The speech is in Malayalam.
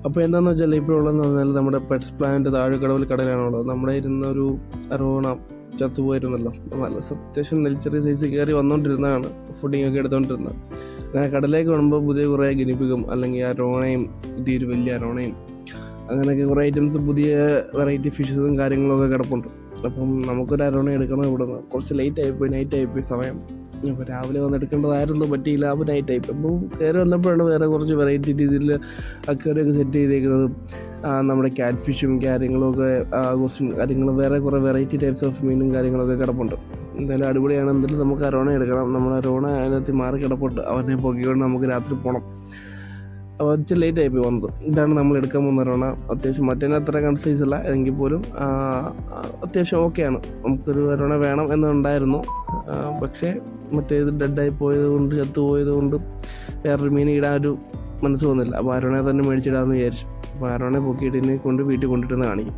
അപ്പോൾ എന്താണെന്ന് വെച്ചാൽ ഇപ്പോൾ ഉള്ളതെന്ന് പറഞ്ഞാൽ നമ്മുടെ പെറ്റ്സ് പ്ലാന്റ് താഴെക്കടവിൽ കടലാണുള്ളത്. നമ്മുടെ ഇരുന്നൊരു അരോണ ചത്തുപോയിരുന്നല്ലോ. നല്ല അത്യാവശ്യം ചെറിയ സൈസ് കയറി വന്നുകൊണ്ടിരുന്നതാണ്, ഫുഡിങ് ഒക്കെ എടുത്തുകൊണ്ടിരുന്നത്. അങ്ങനെ കടലേക്ക് വരുമ്പോൾ പുതിയ കുറേ ഗിനിപ്പിക്കും അല്ലെങ്കിൽ അരോണയും പുതിയൊരു വലിയ അരോണയും അങ്ങനെയൊക്കെ കുറേ ഐറ്റംസ്, പുതിയ വെറൈറ്റി ഫിഷസും കാര്യങ്ങളൊക്കെ കിടപ്പുണ്ട്. അപ്പം നമുക്കൊരു അരോണ എടുക്കണം. ഇവിടുന്ന് കുറച്ച് നൈറ്റ് ആയിപ്പോയി സമയം. അപ്പോൾ രാവിലെ വന്നെടുക്കേണ്ടതായിരുന്നു, പറ്റിയില്ല. അപ്പോൾ നൈറ്റ് ആയിപ്പോയി. അപ്പോൾ കയറി വന്നപ്പോഴാണ് വേറെ കുറച്ച് വെറൈറ്റി രീതിയിൽ അക്വേറിയൊക്കെ സെറ്റ് ചെയ്തേക്കുന്നത്. നമ്മുടെ ക്യാറ്റ് ഫിഷും കാര്യങ്ങളൊക്കെ, കുറച്ചും കാര്യങ്ങളും, വേറെ കുറേ വെറൈറ്റി ടൈപ്സ് ഓഫ് മീനും കാര്യങ്ങളൊക്കെ കിടപ്പുണ്ട്. എന്തായാലും അടിപൊളിയാണ്. എന്തായാലും നമുക്ക് അരോണ എടുക്കണം. നമ്മൾ അരോണ അതിനകത്ത് മാറി കിടപ്പുണ്ട്. അവനെ പൊക്കിക്കൊണ്ട് നമുക്ക് രാത്രി പോകണം. അപ്പോൾ ഇച്ചിരി ലേറ്റ് ആയിപ്പോയി വന്നത്. ഇതാണ് നമ്മൾ എടുക്കാൻ പോകുന്ന അരോണ. അത്യാവശ്യം മറ്റേതിന് അത്ര കൺസൈസ് അല്ല, എങ്കിൽ പോലും അത്യാവശ്യം ഓക്കെയാണ്. നമുക്കൊരു അരോണ വേണം എന്നുണ്ടായിരുന്നു. പക്ഷേ മറ്റേത് ഡെഡായി ചത്തുപോയത് കൊണ്ട് വേറൊരു മീൻ ഇടാൻ ഒരു മനസ്സ് തോന്നില്ല. അപ്പോൾ അരോണയെ തന്നെ മേടിച്ചിടാമെന്ന് വിചാരിച്ചു. അപ്പോൾ അരോണയെ പൊക്കിയിട്ട് വീട്ടിൽ കൊണ്ടിട്ടെന്ന് കാണിക്കും.